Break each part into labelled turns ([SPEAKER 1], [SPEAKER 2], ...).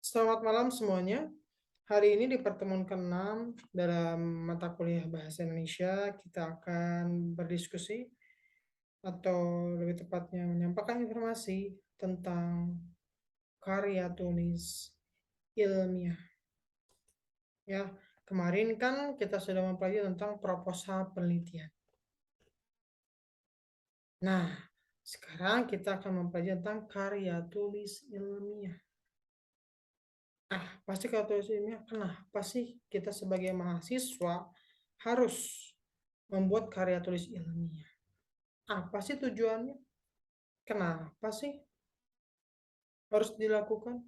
[SPEAKER 1] Selamat malam semuanya. Hari ini di pertemuan ke-6 dalam mata kuliah Bahasa Indonesia, kita akan berdiskusi atau lebih tepatnya menyampaikan informasi tentang karya tulis ilmiah. Ya, kemarin kan kita sudah mempelajari tentang proposal penelitian. Nah, sekarang kita akan mempelajari tentang karya tulis ilmiah. Pasti kalau tulis ilmiah, kenapa sih kita sebagai mahasiswa harus membuat karya tulis ilmiah? Apa sih tujuannya? Kenapa sih harus dilakukan?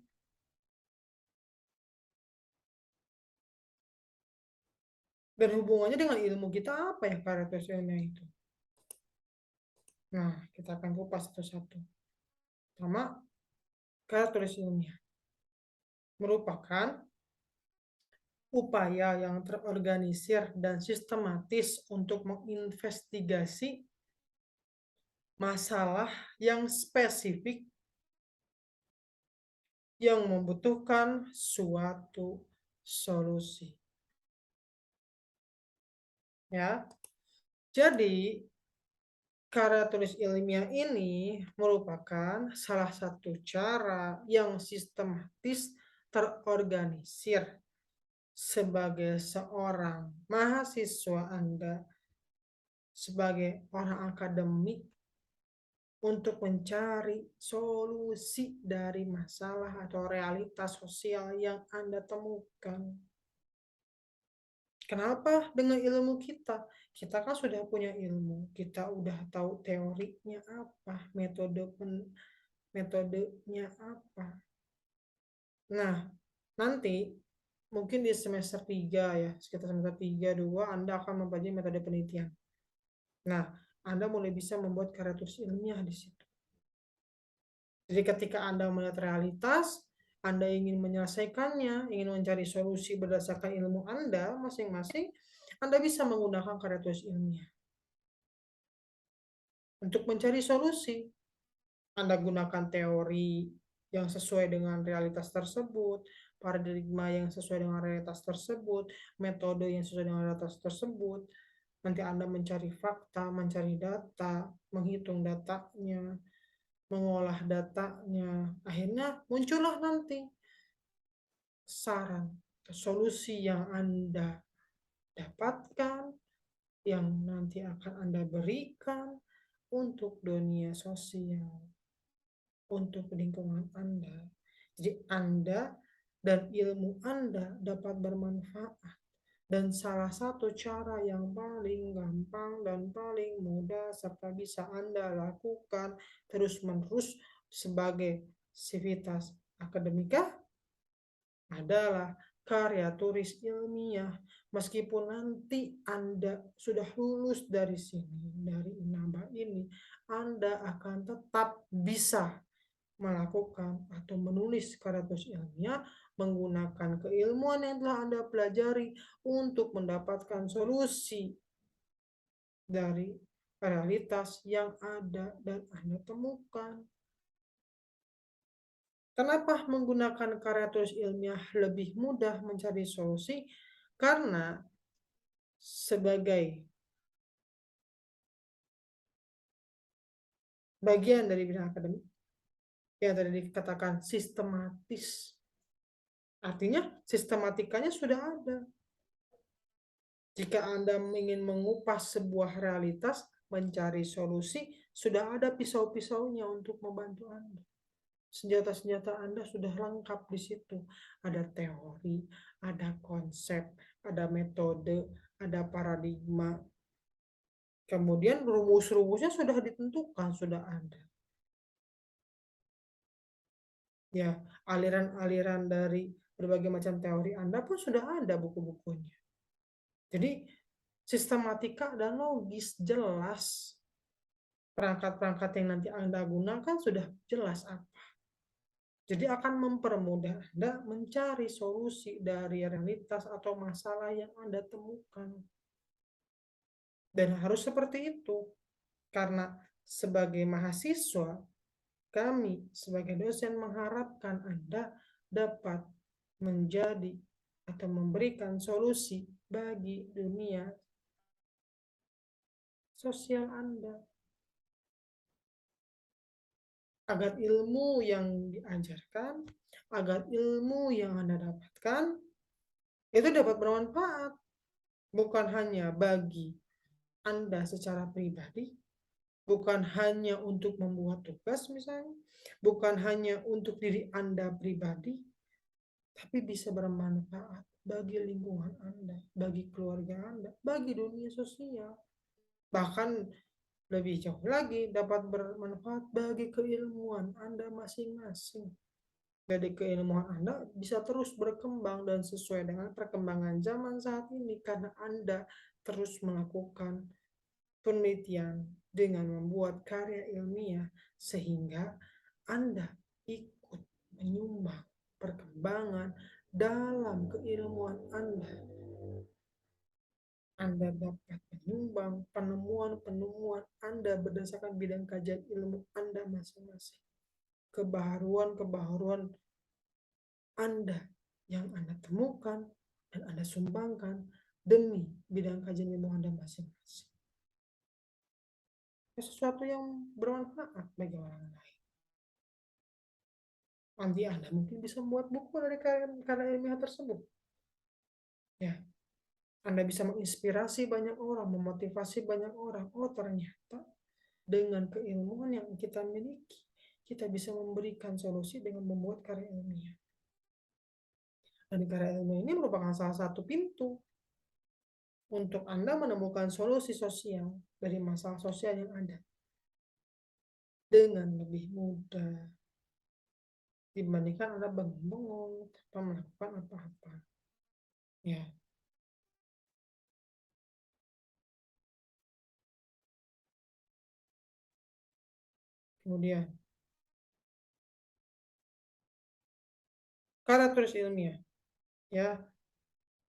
[SPEAKER 1] Dan hubungannya dengan ilmu kita apa ya karya tulis ilmiah itu? Nah, kita akan kupas satu-satu. Pertama, karya tulis ilmiah merupakan upaya yang terorganisir dan sistematis untuk menginvestigasi masalah yang spesifik yang membutuhkan suatu solusi. Ya, jadi karya tulis ilmiah ini merupakan salah satu cara yang sistematis terorganisir sebagai seorang mahasiswa Anda, sebagai orang akademik untuk mencari solusi dari masalah atau realitas sosial yang Anda temukan. Kenapa dengan ilmu kita? Kita kan sudah punya ilmu, kita udah tahu teorinya apa, metodenya apa. Nah, nanti mungkin di semester 3 ya, sekitar semester 3 2 Anda akan mempelajari metode penelitian. Nah, Anda mulai bisa membuat karya tulis ilmiah di situ. Jadi ketika Anda melihat realitas, Anda ingin menyelesaikannya, ingin mencari solusi berdasarkan ilmu Anda masing-masing, Anda bisa menggunakan karya tulis ilmiah. Untuk mencari solusi, Anda gunakan teori yang sesuai dengan realitas tersebut, paradigma yang sesuai dengan realitas tersebut, metode yang sesuai dengan realitas tersebut. Nanti Anda mencari fakta, mencari data, menghitung datanya, mengolah datanya. Akhirnya muncullah nanti saran, solusi yang Anda dapatkan, yang nanti akan Anda berikan untuk dunia sosial, untuk lingkungan Anda. Jadi Anda dan ilmu Anda dapat bermanfaat. Dan salah satu cara yang paling gampang dan paling mudah serta bisa Anda lakukan terus-menerus sebagai sivitas akademika adalah karya tulis ilmiah. Meskipun nanti Anda sudah lulus dari sini, dari INABA ini, Anda akan tetap bisa melakukan atau menulis karya tulis ilmiah menggunakan keilmuan yang telah Anda pelajari untuk mendapatkan solusi dari realitas yang ada dan Anda temukan. Kenapa menggunakan karya tulis ilmiah lebih mudah mencari solusi? Karena sebagai bagian dari bidang akademik yang tadi dikatakan sistematis. Artinya sistematikanya sudah ada. Jika Anda ingin mengupas sebuah realitas, mencari solusi, sudah ada pisau-pisaunya untuk membantu Anda. Senjata-senjata Anda sudah lengkap di situ. Ada teori, ada konsep, ada metode, ada paradigma. Kemudian rumus-rumusnya sudah ditentukan, sudah ada. Ya, aliran-aliran dari berbagai macam teori Anda pun sudah ada buku-bukunya. Jadi sistematika dan logis jelas. Perangkat-perangkat yang nanti Anda gunakan sudah jelas apa. Jadi akan mempermudah Anda mencari solusi dari realitas atau masalah yang Anda temukan. Dan harus seperti itu. Karena sebagai mahasiswa, kami sebagai dosen mengharapkan Anda dapat menjadi atau memberikan solusi bagi dunia sosial Anda. Agar ilmu yang diajarkan, agar ilmu yang Anda dapatkan, itu dapat bermanfaat. Bukan hanya bagi Anda secara pribadi, bukan hanya untuk membuat tugas misalnya, bukan hanya untuk diri Anda pribadi, tapi bisa bermanfaat bagi lingkungan Anda, bagi keluarga Anda, bagi dunia sosial. Bahkan lebih jauh lagi dapat bermanfaat bagi keilmuan Anda masing-masing. Jadi keilmuan Anda bisa terus berkembang dan sesuai dengan perkembangan zaman saat ini karena Anda terus melakukan penelitian dengan membuat karya ilmiah sehingga Anda ikut menyumbang perkembangan dalam keilmuan Anda. Anda dapat menyumbang penemuan-penemuan Anda berdasarkan bidang kajian ilmu Anda masing-masing. Kebaharuan-kebaharuan Anda yang Anda temukan dan Anda sumbangkan demi bidang kajian ilmu Anda masing-masing. Sesuatu yang bermanfaat bagi orang lain. Nanti Anda mungkin bisa membuat buku dari karya ilmiah tersebut. Ya, Anda bisa menginspirasi banyak orang, memotivasi banyak orang. Oh, ternyata dengan keilmuan yang kita miliki, kita bisa memberikan solusi dengan membuat karya ilmiah. Dan karya ilmiah ini merupakan salah satu pintu untuk Anda menemukan solusi sosial dari masalah sosial yang ada dengan lebih mudah dibandingkan Anda bengong-bengong tanpa melakukan apa-apa. Ya, kemudian karya tulis ilmiah. Ya,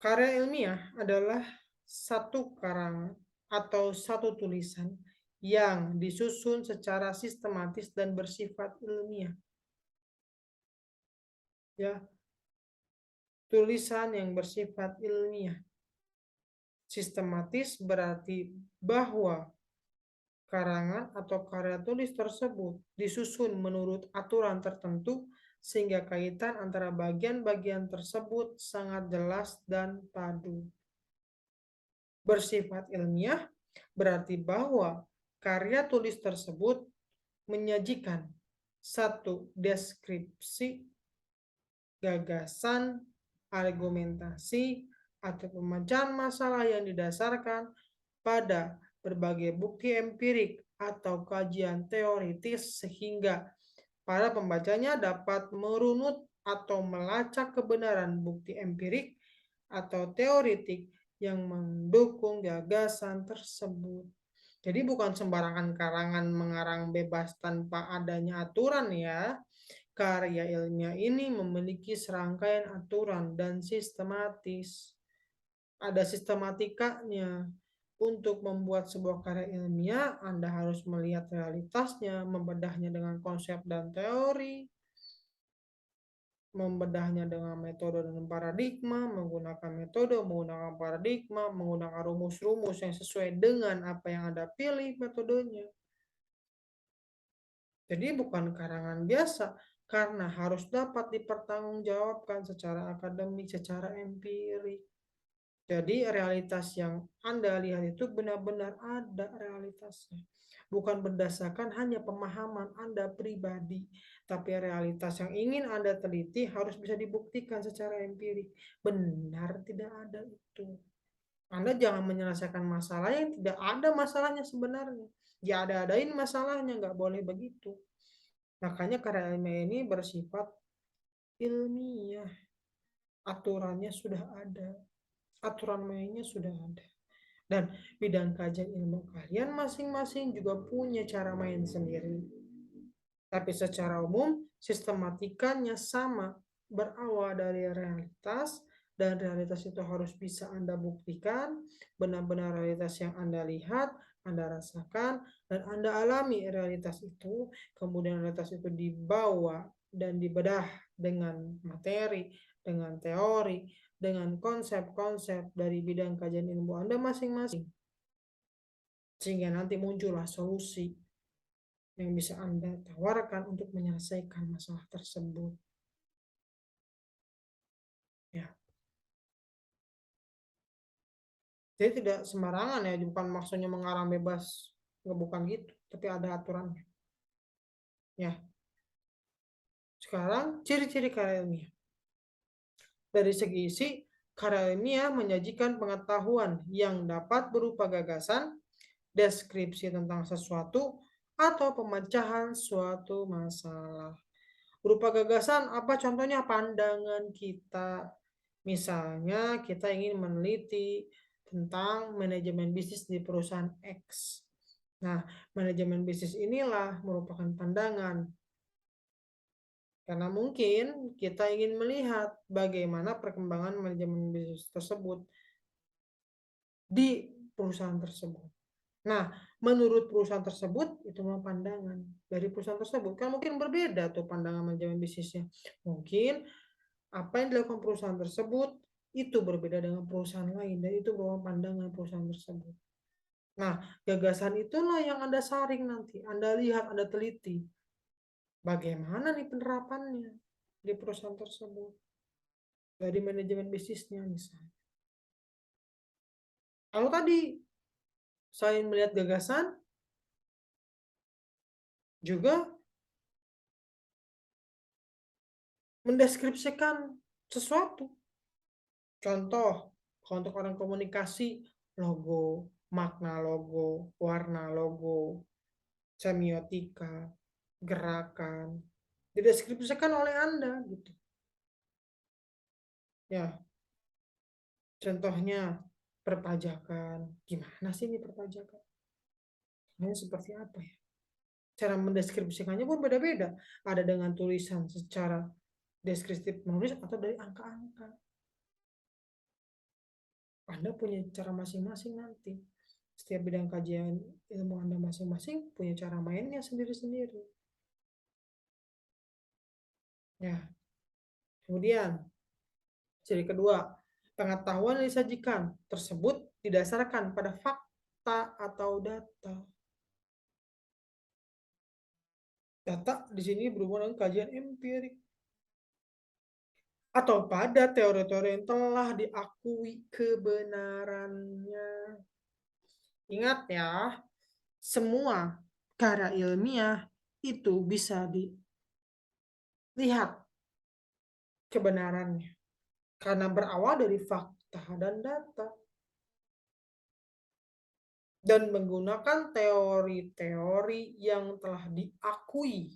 [SPEAKER 1] karya ilmiah adalah satu karangan atau satu tulisan yang disusun secara sistematis dan bersifat ilmiah. Ya, tulisan yang bersifat ilmiah. Sistematis berarti bahwa karangan atau karya tulis tersebut disusun menurut aturan tertentu sehingga kaitan antara bagian-bagian tersebut sangat jelas dan padu. Bersifat ilmiah berarti bahwa karya tulis tersebut menyajikan satu deskripsi, gagasan, argumentasi, atau pemecahan masalah yang didasarkan pada berbagai bukti empirik atau kajian teoritis sehingga para pembacanya dapat merunut atau melacak kebenaran bukti empirik atau teoritik yang mendukung gagasan tersebut. Jadi bukan sembarangan karangan mengarang bebas tanpa adanya aturan ya. Karya ilmiah ini memiliki serangkaian aturan dan sistematis. Ada sistematikanya. Untuk membuat sebuah karya ilmiah, Anda harus melihat realitasnya, membedahnya dengan konsep dan teori, membedahnya dengan metode dan paradigma, menggunakan paradigma, menggunakan rumus-rumus yang sesuai dengan apa yang Anda pilih metodenya. Jadi bukan karangan biasa, karena harus dapat dipertanggungjawabkan secara akademik, secara empirik. Jadi realitas yang Anda lihat itu benar-benar ada realitasnya. Bukan berdasarkan hanya pemahaman Anda pribadi, tapi realitas yang ingin Anda teliti harus bisa dibuktikan secara empirik. Benar tidak ada itu. Anda jangan menyelesaikan masalah yang tidak ada masalahnya sebenarnya. Ya ada-adain masalahnya, nggak boleh begitu. Makanya karya ilmiah ini bersifat ilmiah. Aturannya sudah ada. Aturan mainnya sudah ada. Dan bidang kajian ilmu kalian masing-masing juga punya cara main sendiri. Tapi secara umum, sistematikanya sama, berawal dari realitas, dan realitas itu harus bisa Anda buktikan, benar-benar realitas yang Anda lihat, Anda rasakan, dan Anda alami realitas itu, kemudian realitas itu dibawa dan dibedah dengan materi, dengan teori, dengan konsep-konsep dari bidang kajian ilmu Anda masing-masing. Sehingga nanti muncullah solusi yang bisa Anda tawarkan untuk menyelesaikan masalah tersebut. Ya. Jadi tidak sembarangan ya, bukan maksudnya mengarang bebas, bukan gitu, tapi ada aturannya. Ya. Sekarang ciri-ciri karya ilmiah. Dari segi isi, karya ilmiah menyajikan pengetahuan yang dapat berupa gagasan, deskripsi tentang sesuatu, atau pemecahan suatu masalah. Berupa gagasan, apa contohnya? Pandangan kita. Misalnya, kita ingin meneliti tentang manajemen bisnis di perusahaan X. Nah, manajemen bisnis inilah merupakan pandangan. Karena mungkin kita ingin melihat bagaimana perkembangan manajemen bisnis tersebut di perusahaan tersebut. Nah, menurut perusahaan tersebut, itu memang pandangan dari perusahaan tersebut. Kan mungkin berbeda tuh pandangan manajemen bisnisnya. Mungkin apa yang dilakukan perusahaan tersebut itu berbeda dengan perusahaan lain. Dan itu merupakan pandangan perusahaan tersebut. Nah, gagasan itulah yang Anda saring nanti. Anda lihat, Anda teliti. Bagaimana nih penerapannya di perusahaan tersebut. Dari manajemen bisnisnya misalnya. Kalau tadi saya melihat gagasan, juga mendeskripsikan sesuatu. Contoh, untuk orang komunikasi, logo, makna logo, warna logo, semiotika, gerakan, dideskripsikan oleh Anda gitu. Ya, contohnya perpajakan. Gimana sih ini perpajakan? Ini seperti apa ya? Cara mendeskripsikannya pun beda-beda. Ada dengan tulisan secara deskriptif menulis atau dari angka-angka. Anda punya cara masing-masing nanti. Setiap bidang kajian ilmu Anda masing-masing punya cara mainnya sendiri-sendiri. Ya, kemudian ciri kedua, pengetahuan yang disajikan tersebut didasarkan pada fakta atau data. Data di sini berhubungan dengan kajian empirik atau pada teori-teori yang telah diakui kebenarannya. Ingat ya, semua karya ilmiah itu bisa dilihat kebenarannya karena berawal dari fakta dan data dan menggunakan teori-teori yang telah diakui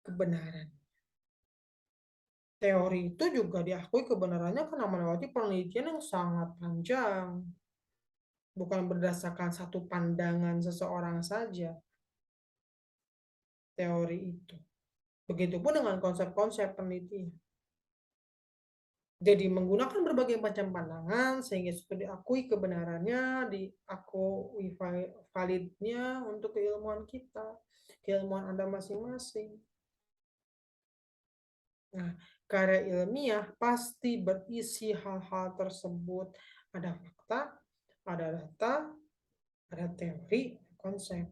[SPEAKER 1] kebenaran. Teori itu juga diakui kebenarannya karena melewati penelitian yang sangat panjang, bukan berdasarkan satu pandangan seseorang saja. Teori itu. Begitupun dengan konsep-konsep penelitian. Jadi menggunakan berbagai macam pandangan sehingga sudah diakui kebenarannya, diakui validnya untuk keilmuan kita, keilmuan Anda masing-masing. Nah, karya ilmiah pasti berisi hal-hal tersebut. Ada fakta, ada data, ada teori, konsep.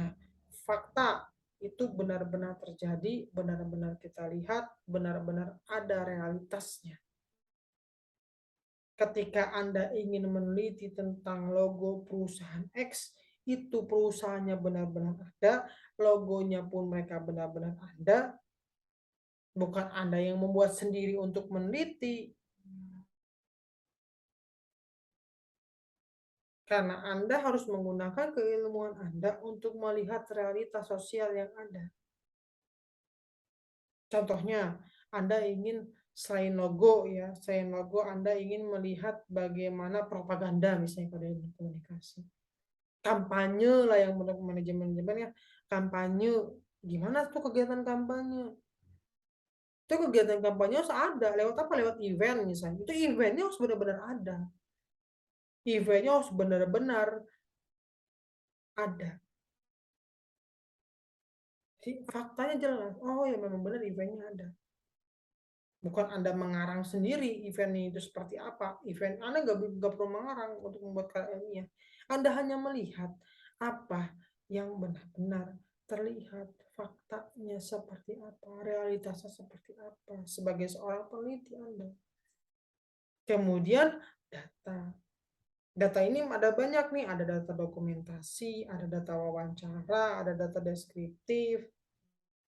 [SPEAKER 1] Nah, fakta itu benar-benar terjadi, benar-benar kita lihat, benar-benar ada realitasnya. Ketika Anda ingin meneliti tentang logo perusahaan X, itu perusahaannya benar-benar ada, logonya pun mereka benar-benar ada, bukan Anda yang membuat sendiri untuk meneliti. Karena Anda harus menggunakan keilmuan Anda untuk melihat realitas sosial yang ada. Contohnya, Anda ingin selain logo ya, selain logo Anda ingin melihat bagaimana propaganda misalnya pada komunikasi. Kampanye lah yang menurut manajemen ya, kampanye. Gimana tuh kegiatan kampanye? Itu kegiatan kampanye harus ada, lewat apa? Lewat event misalnya. Itu eventnya harus benar-benar ada. Eventnya harus benar-benar ada. Jadi faktanya jelas. Oh ya memang benar eventnya ada. Bukan Anda mengarang sendiri event itu seperti apa. Event Anda nggak perlu mengarang untuk membuat karya ilmiah. Anda hanya melihat apa yang benar-benar terlihat, faktanya seperti apa, realitasnya seperti apa sebagai seorang peneliti Anda. Kemudian data. Data ini ada banyak nih, ada data dokumentasi, ada data wawancara, ada data deskriptif,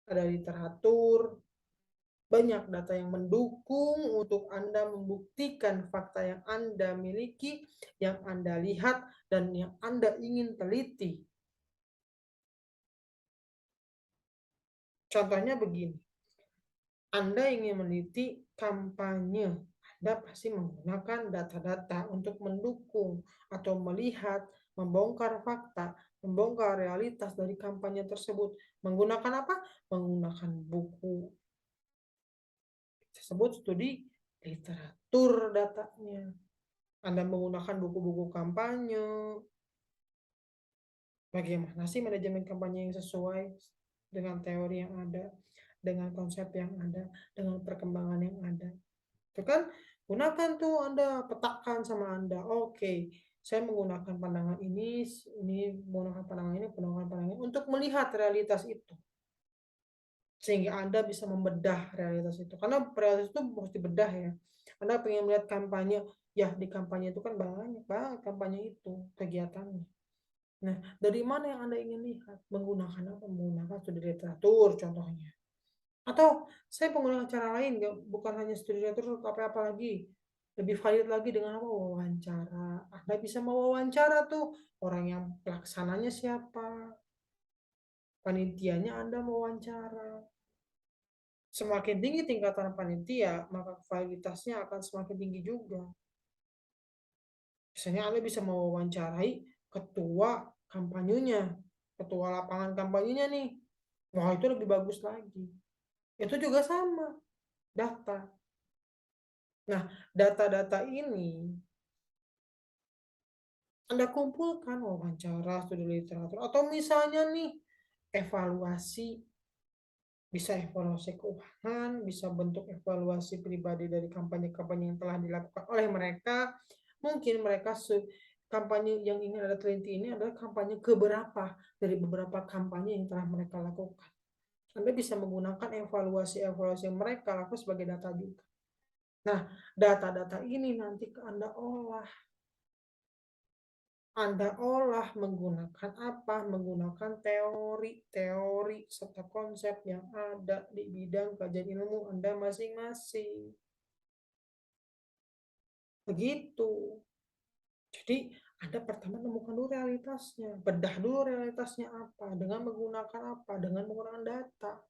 [SPEAKER 1] ada literatur, banyak data yang mendukung untuk Anda membuktikan fakta yang Anda miliki, yang Anda lihat, dan yang Anda ingin teliti. Contohnya begini, Anda ingin meneliti kampanye, Anda pasti menggunakan data-data untuk mendukung atau melihat, membongkar fakta, membongkar realitas dari kampanye tersebut. Menggunakan apa? Menggunakan buku tersebut, studi literatur datanya. Anda menggunakan buku-buku kampanye. Bagaimana sih manajemen kampanye yang sesuai dengan teori yang ada, dengan konsep yang ada, dengan perkembangan yang ada. Itu kan gunakan tuh Anda, petakan sama Anda. Oke, saya menggunakan pandangan ini menggunakan pandangan ini untuk melihat realitas itu. Sehingga Anda bisa membedah realitas itu. Karena realitas itu harus dibedah ya. Anda pengen melihat kampanye, ya di kampanye itu kan banyak banget kampanye itu, kegiatannya. Nah, dari mana yang Anda ingin lihat? Menggunakan apa? Menggunakan studi literatur contohnya. Atau saya menggunakan cara lain, bukan hanya studi literatur, tapi apa lagi? Lebih valid lagi dengan apa? Wawancara. Anda bisa mewawancara tuh orang yang pelaksananya siapa, panitianya Anda mewawancara. Semakin tinggi tingkatan panitia, maka validitasnya akan semakin tinggi juga. Misalnya Anda bisa mewawancarai ketua kampanyenya, ketua lapangan kampanyenya nih. Wah, itu lebih bagus lagi. Itu juga sama, data. Nah, data-data ini Anda kumpulkan wawancara, studi literatur, atau misalnya nih, evaluasi, bisa evaluasi keuangan, bisa bentuk evaluasi pribadi dari kampanye-kampanye yang telah dilakukan oleh mereka. Mungkin mereka kampanye yang ini ada teliti ini adalah kampanye keberapa dari beberapa kampanye yang telah mereka lakukan. Anda bisa menggunakan evaluasi-evaluasi yang mereka lakukan sebagai data juga. Nah, data-data ini nanti Anda olah. Anda olah menggunakan apa? Menggunakan teori-teori serta konsep yang ada di bidang kajian ilmu Anda masing-masing. Begitu. Jadi, Anda pertama temukan dulu realitasnya. Bedah dulu realitasnya apa. Dengan menggunakan apa? Dengan menggunakan data.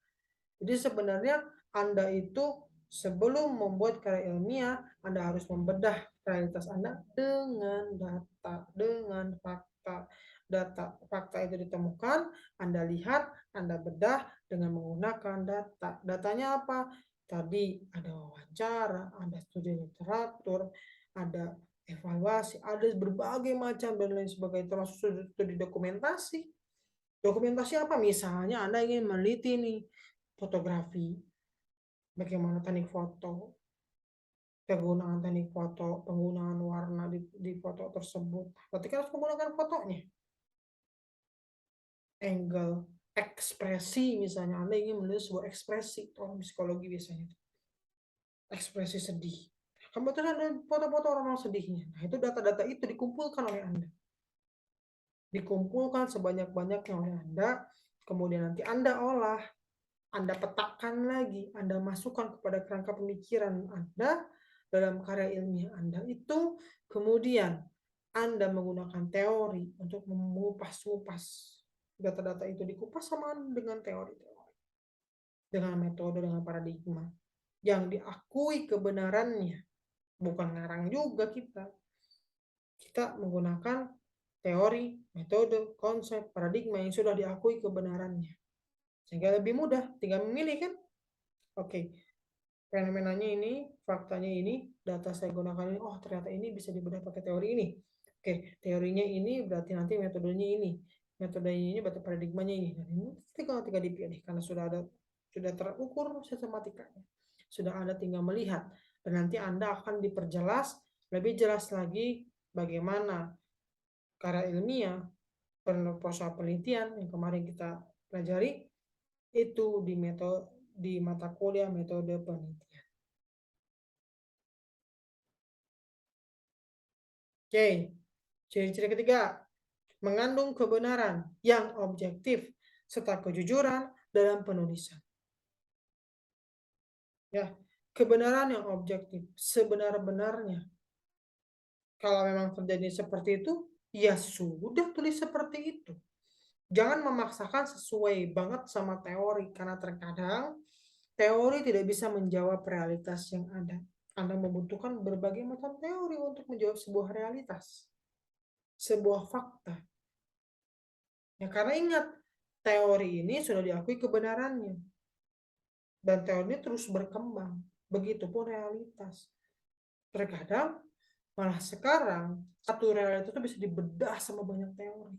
[SPEAKER 1] Jadi sebenarnya Anda itu sebelum membuat karya ilmiah, Anda harus membedah realitas Anda dengan data, dengan fakta. Data, fakta itu ditemukan, Anda lihat, Anda bedah dengan menggunakan data. Datanya apa? Tadi ada wawancara, ada studi literatur, ada evaluasi, ada berbagai macam dan lain sebagainya, termasuk studi dokumentasi. Dokumentasi apa? Misalnya Anda ingin meneliti nih fotografi, bagaimana teknik foto, penggunaan teknik foto, penggunaan warna di foto tersebut. Berarti kan harus menggunakan fotonya. Angle, ekspresi misalnya. Anda ingin melihat sebuah ekspresi, orang psikologi biasanya. Ekspresi sedih. Kamu tuh ada foto-foto orang sedihnya. Nah, itu data-data itu dikumpulkan oleh Anda. Dikumpulkan sebanyak-banyaknya oleh Anda, kemudian nanti Anda olah, Anda petakan lagi, Anda masukkan kepada kerangka pemikiran Anda dalam karya ilmiah Anda itu, kemudian Anda menggunakan teori untuk mengupas-ngupas data-data itu, dikupas sama dengan teori-teori, dengan metode, dengan paradigma yang diakui kebenarannya, bukan ngarang juga kita. Kita menggunakan teori, metode, konsep, paradigma yang sudah diakui kebenarannya. Sehingga lebih mudah, tinggal memilih kan? Oke, fenomenanya ini, faktanya ini, data saya gunakan ini, oh ternyata ini bisa dibedah pakai teori ini. Oke, teorinya ini berarti nanti metodenya ini. metode ini, batu paradigmanya ini. Dan ini tinggal dipilih karena sudah terukur sistematikanya. Sudah Anda tinggal melihat dan nanti Anda akan diperjelas lebih jelas lagi bagaimana karya ilmiah, proses penelitian yang kemarin kita pelajari itu di mata kuliah metode penelitian. Oke, ciri-ciri ketiga, mengandung kebenaran yang objektif serta kejujuran dalam penulisan. Ya, kebenaran yang objektif, sebenar-benarnya. Kalau memang terjadi seperti itu, ya sudah tulis seperti itu. Jangan memaksakan sesuai banget sama teori, karena terkadang teori tidak bisa menjawab realitas yang ada. Anda membutuhkan berbagai macam teori untuk menjawab sebuah realitas, sebuah fakta. Ya, karena ingat, teori ini sudah diakui kebenarannya. Dan teori ini terus berkembang. Begitupun realitas. Terkadang, malah sekarang, satu realitas itu bisa dibedah sama banyak teori.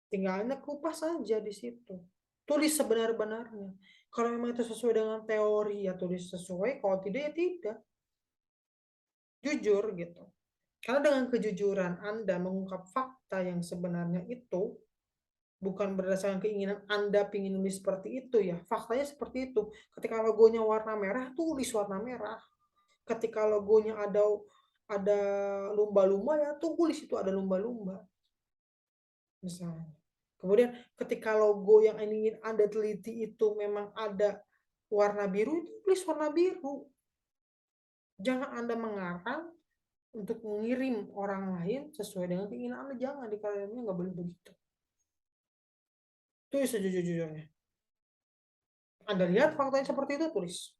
[SPEAKER 1] Tinggal Anda kupas saja di situ. Tulis sebenar-benarnya. Kalau memang itu sesuai dengan teori, ya tulis sesuai. Kalau tidak, ya tidak. Jujur gitu. Karena dengan kejujuran Anda mengungkap fakta yang sebenarnya itu, bukan berdasarkan keinginan Anda ingin nulis seperti itu ya. Faktanya seperti itu. Ketika logonya warna merah, tulis warna merah. Ketika logonya ada lumba-lumba, ya tulis itu ada lumba-lumba. Misalnya. Kemudian ketika logo yang ingin Anda teliti itu memang ada warna biru, itu tulis warna biru. Jangan Anda mengarang untuk mengirim orang lain sesuai dengan keinginan Anda. Jangan, di karyanya nggak boleh begitu. Tulis sejujur-jujurnya. Anda lihat faktanya seperti itu, tulis.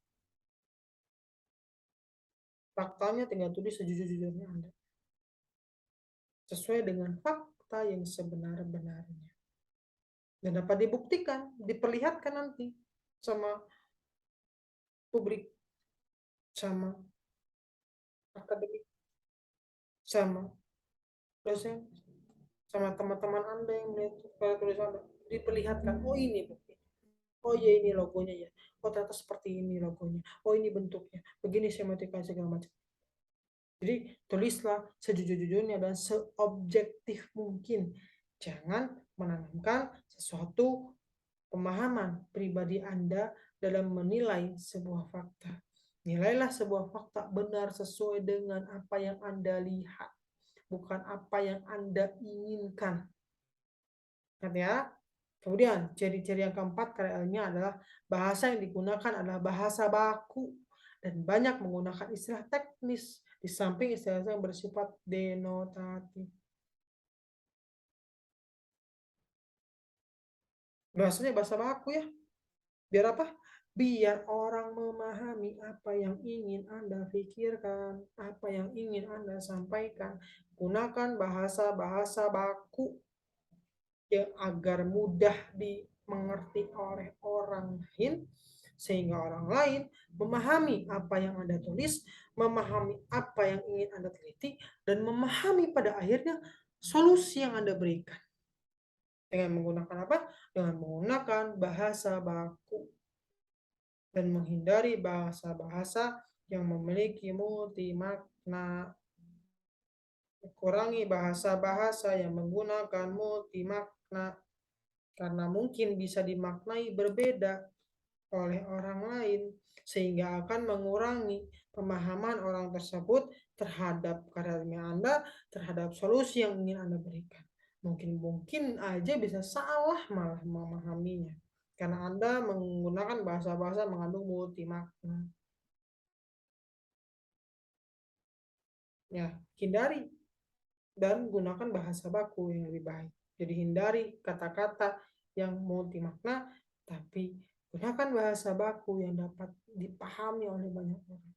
[SPEAKER 1] Faktanya tinggal tulis sejujur-jujurnya Anda. Sesuai dengan fakta yang sebenar-benarnya. Dan dapat dibuktikan, diperlihatkan nanti sama publik, sama akademik, sama dosen, sama teman-teman Anda yang melihat tulis Anda. Diperlihatkan, oh ini bukti. Oh iya, ini logonya ya. Oh ternyata seperti ini logonya. Oh ini bentuknya. Begini semiotika segala macam. Jadi tulislah sejujur-jujurnya dan seobjektif mungkin. Jangan menanamkan sesuatu pemahaman pribadi Anda dalam menilai sebuah fakta. Nilailah sebuah fakta benar sesuai dengan apa yang Anda lihat, bukan apa yang Anda inginkan. Ingat ya. Kemudian ciri-ciri yang keempat karyanya adalah bahasa yang digunakan adalah bahasa baku dan banyak menggunakan istilah teknis di samping istilah yang bersifat denotatif. Bahasanya bahasa baku ya. Biar apa? Biar orang memahami apa yang ingin Anda pikirkan, apa yang ingin Anda sampaikan. Gunakan bahasa-bahasa baku yang agar mudah dimengerti oleh orang lain, sehingga orang lain memahami apa yang Anda tulis, memahami apa yang ingin Anda teliti, dan memahami pada akhirnya solusi yang Anda berikan. Dengan menggunakan apa? Dengan menggunakan bahasa baku dan menghindari bahasa-bahasa yang memiliki multi makna. Kurangi bahasa-bahasa yang menggunakan multi makna karena mungkin bisa dimaknai berbeda oleh orang lain sehingga akan mengurangi pemahaman orang tersebut terhadap karya Anda, terhadap solusi yang ingin Anda berikan. Mungkin aja bisa salah malah memahaminya karena Anda menggunakan bahasa-bahasa mengandung multi makna. Ya, hindari dan gunakan bahasa baku yang lebih baik. Jadi hindari kata-kata yang multi makna, tapi gunakan bahasa baku yang dapat dipahami oleh banyak orang.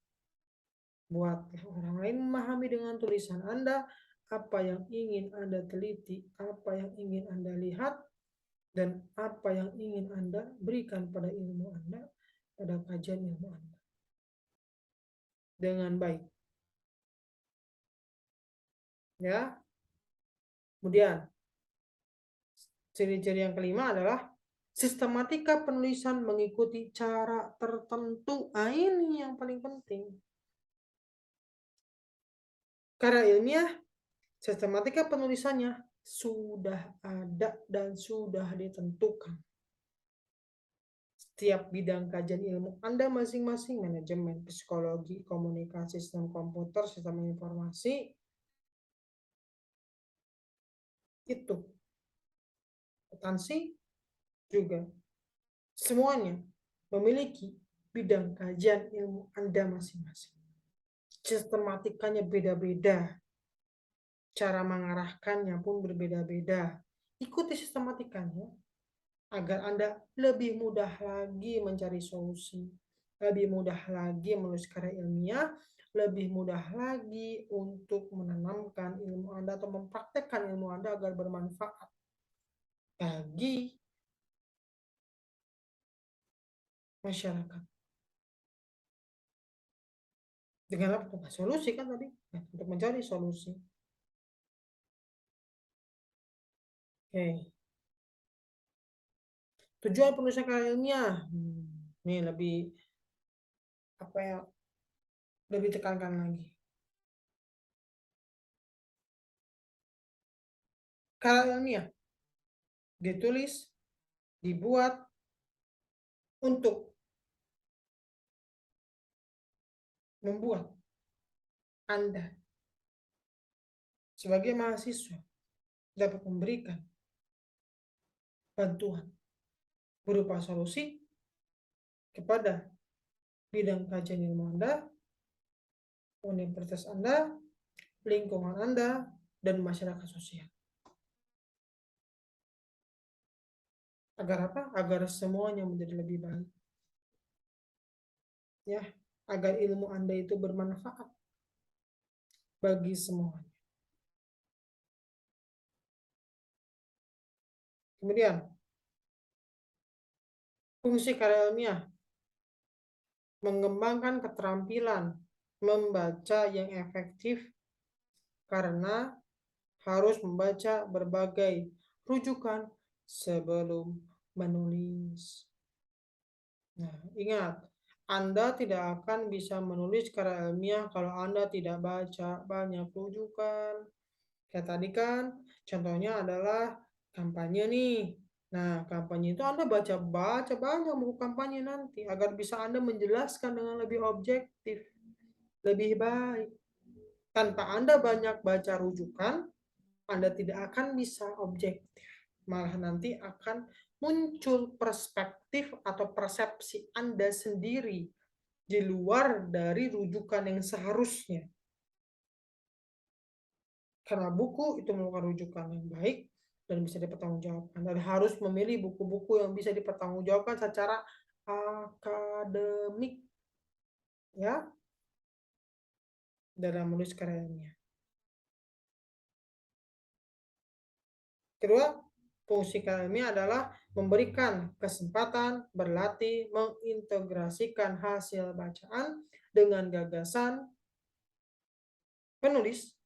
[SPEAKER 1] Buatlah orang lain memahami dengan tulisan Anda apa yang ingin Anda teliti, apa yang ingin Anda lihat, dan apa yang ingin Anda berikan pada ilmu Anda, pada kajian ilmu Anda. Dengan baik. Ya. Kemudian Ciri-ciri yang kelima adalah sistematika penulisan mengikuti cara tertentu. Nah, ini yang paling penting. Karya ilmiah, sistematika penulisannya sudah ada dan sudah ditentukan. Setiap bidang kajian ilmu Anda masing-masing, manajemen, psikologi, komunikasi, sistem komputer, sistem informasi, itu akuntansi juga semuanya memiliki bidang kajian ilmu Anda masing-masing. Sistematikanya beda-beda, cara mengarahkannya pun berbeda-beda. Ikuti sistematikanya agar Anda lebih mudah lagi mencari solusi, lebih mudah lagi menulis karya ilmiah, lebih mudah lagi untuk menanamkan ilmu Anda atau mempraktekkan ilmu Anda agar bermanfaat bagi masyarakat. Dengan apa? Solusi kan tadi, untuk mencari solusi. Oke. Tujuan penulisan karya ilmiah. Ini lebih apa ya? Lebih tekankan lagi. Karya ilmiah ditulis, dibuat untuk membuat Anda sebagai mahasiswa dapat memberikan bantuan berupa solusi kepada bidang kajian ilmu Anda, universitas Anda, lingkungan Anda, dan masyarakat sosial. Agar apa? Agar semuanya menjadi lebih baik. Ya, agar ilmu Anda itu bermanfaat bagi semuanya. Kemudian, fungsi karya ilmiah mengembangkan keterampilan membaca yang efektif karena harus membaca berbagai rujukan sebelum menulis. Nah, ingat, Anda tidak akan bisa menulis karya ilmiah kalau Anda tidak baca banyak rujukan. Kayak tadi kan, contohnya adalah kampanye nih. Nah, kampanye itu Anda baca banyak buku kampanye nanti agar bisa Anda menjelaskan dengan lebih objektif, lebih baik. Tanpa Anda banyak baca rujukan, Anda tidak akan bisa objektif. Malah nanti akan muncul perspektif atau persepsi Anda sendiri di luar dari rujukan yang seharusnya. Karena buku itu merupakan rujukan yang baik dan bisa dipertanggungjawabkan. Dan harus memilih buku-buku yang bisa dipertanggungjawabkan secara akademik, ya, dalam menulis karyanya. Kedua, fungsi karya adalah memberikan kesempatan berlatih mengintegrasikan hasil bacaan dengan gagasan penulis,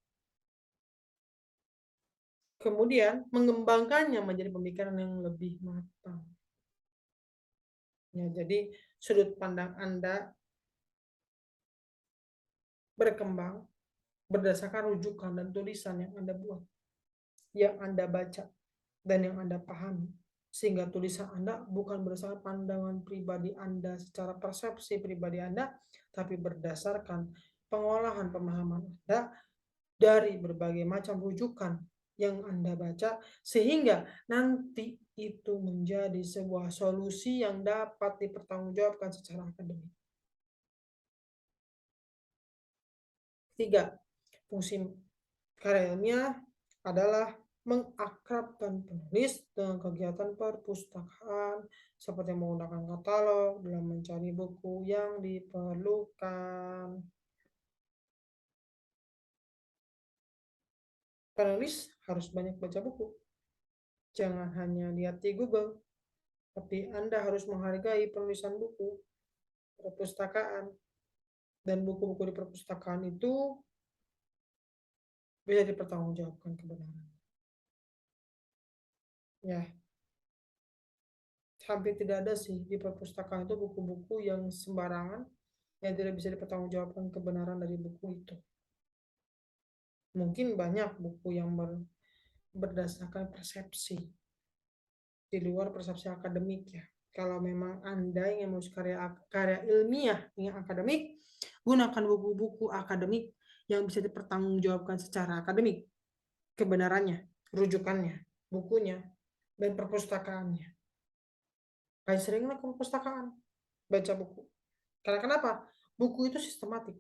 [SPEAKER 1] kemudian mengembangkannya menjadi pemikiran yang lebih matang. Ya, jadi sudut pandang Anda berkembang berdasarkan rujukan dan tulisan yang Anda buat, yang Anda baca, dan yang Anda pahami. Sehingga tulisan Anda bukan berdasarkan pandangan pribadi Anda secara persepsi pribadi Anda, tapi berdasarkan pengolahan pemahaman Anda dari berbagai macam rujukan yang Anda baca, sehingga nanti itu menjadi sebuah solusi yang dapat dipertanggungjawabkan secara akademik. Tiga, fungsi karya ilmiah adalah mengakrabkan penulis dengan kegiatan perpustakaan seperti menggunakan katalog dalam mencari buku yang diperlukan. Penulis harus banyak baca buku. Jangan hanya lihat di Google, tapi Anda harus menghargai penulisan buku, perpustakaan, dan buku-buku di perpustakaan itu bisa dipertanggungjawabkan kebenarannya. Ya, hampir tidak ada sih di perpustakaan itu buku-buku yang sembarangan yang tidak bisa dipertanggungjawabkan kebenaran dari buku itu. Mungkin banyak buku yang berdasarkan persepsi di luar persepsi akademik ya. Kalau memang Anda ingin menulis karya ilmiah yang akademik, gunakan buku-buku akademik yang bisa dipertanggungjawabkan secara akademik, kebenarannya, rujukannya, bukunya, dan perpustakaannya. Kayak seringlah ke perpustakaan, baca buku. Karena kenapa? Buku itu sistematik.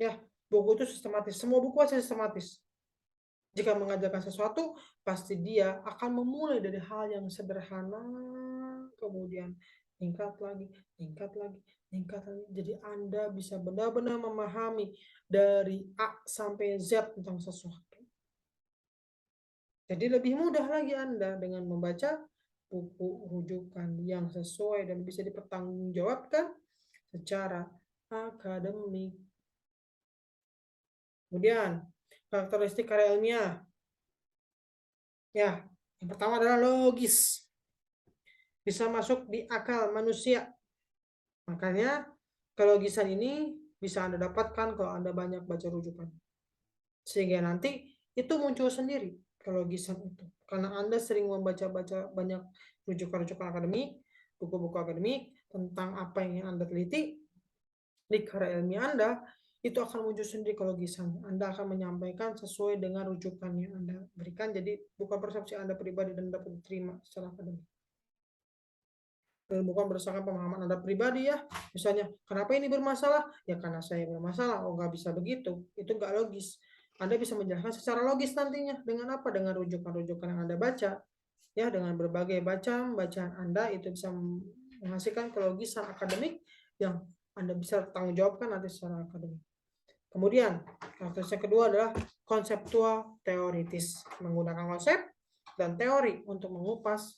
[SPEAKER 1] Ya, buku itu sistematis. Semua buku pasti sistematis. Jika mengajarkan sesuatu, pasti dia akan memulai dari hal yang sederhana, kemudian tingkat lagi, tingkat lagi, tingkat lagi. Jadi Anda bisa benar-benar memahami dari A sampai Z tentang sesuatu. Jadi lebih mudah lagi Anda dengan membaca buku rujukan yang sesuai dan bisa dipertanggungjawabkan secara akademik. Kemudian, karakteristik karya ilmiah. Ya, yang pertama adalah logis. Bisa masuk di akal manusia. Makanya, kelogisan ini bisa Anda dapatkan kalau Anda banyak baca rujukan. Sehingga nanti itu muncul sendiri kelogisan itu. Karena Anda sering membaca-baca banyak rujukan-rujukan akademik, buku-buku akademik, tentang apa yang Anda teliti, di karya ilmiah Anda, itu akan muncul sendiri kelogisan. Anda akan menyampaikan sesuai dengan rujukan yang Anda berikan. Jadi bukan persepsi Anda pribadi dan dapat diterima secara akademik. Dan bukan berdasarkan pemahaman Anda pribadi ya. Misalnya, kenapa ini bermasalah? Ya karena saya bermasalah. Oh, nggak bisa begitu. Itu nggak logis. Anda bisa menjelaskan secara logis nantinya. Dengan apa? Dengan rujukan-rujukan yang Anda baca. Ya, dengan berbagai bacaan Anda itu bisa menghasilkan kelogisan akademik yang Anda bisa tanggung jawabkan nanti secara akademik. Kemudian, karakteristik kedua adalah konseptual teoritis. Menggunakan konsep dan teori untuk mengupas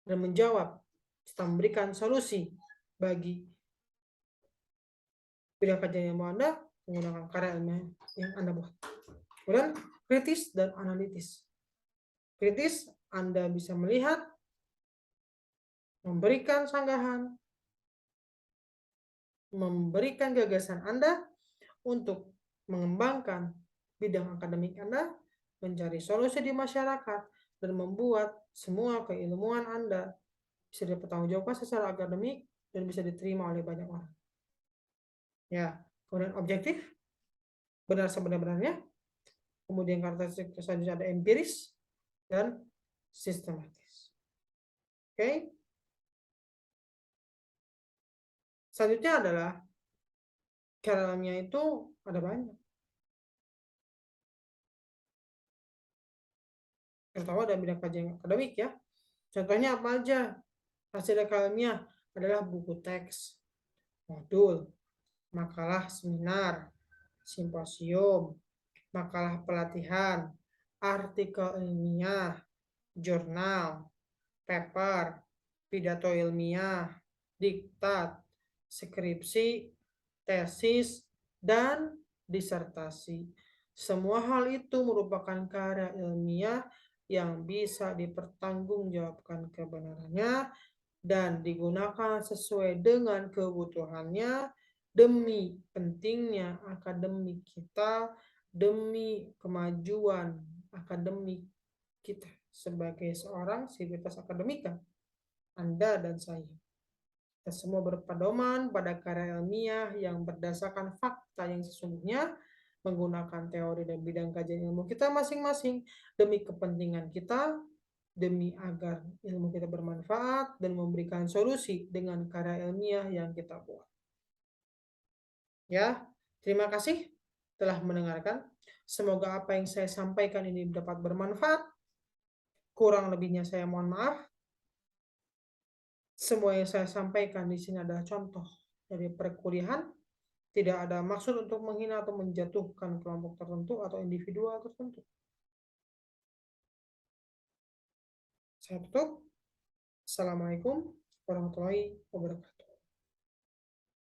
[SPEAKER 1] dan menjawab serta memberikan solusi bagi bidang kajian yang mau Anda menggunakan karya ilmiah yang Anda buat. Kemudian, kritis dan analitis. Kritis, Anda bisa melihat, memberikan sanggahan, memberikan gagasan Anda untuk mengembangkan bidang akademik Anda, mencari solusi di masyarakat, dan membuat semua keilmuan Anda bisa dipertanggungjawabkan secara akademik dan bisa diterima oleh banyak orang. Ya, kemudian objektif, benar sebenar-benarnya. Kemudian karakteristik selanjutnya ada empiris dan sistematis. Oke. Selanjutnya adalah karya ilmiah itu ada banyak. Terutama dalam bidang kajian akademik ya. Contohnya apa aja? Hasil karya ilmiah adalah buku teks, modul, makalah seminar, simposium, makalah pelatihan, artikel ilmiah, jurnal, paper, pidato ilmiah, diktat, skripsi, tesis, dan disertasi. Semua hal itu merupakan karya ilmiah yang bisa dipertanggungjawabkan kebenarannya dan digunakan sesuai dengan kebutuhannya demi pentingnya akademik kita, demi kemajuan akademik kita sebagai seorang sivitas akademika, Anda dan saya. Kita semua berpedoman pada karya ilmiah yang berdasarkan fakta yang sesungguhnya, menggunakan teori dan bidang kajian ilmu kita masing-masing demi kepentingan kita, demi agar ilmu kita bermanfaat dan memberikan solusi dengan karya ilmiah yang kita buat. Ya, terima kasih telah mendengarkan. Semoga apa yang saya sampaikan ini dapat bermanfaat. Kurang lebihnya saya mohon maaf. Semua yang saya sampaikan di sini adalah contoh dari perkuliahan. Tidak ada maksud untuk menghina atau menjatuhkan kelompok tertentu atau individual tertentu. Saya tutup. Assalamualaikum warahmatullahi wabarakatuh.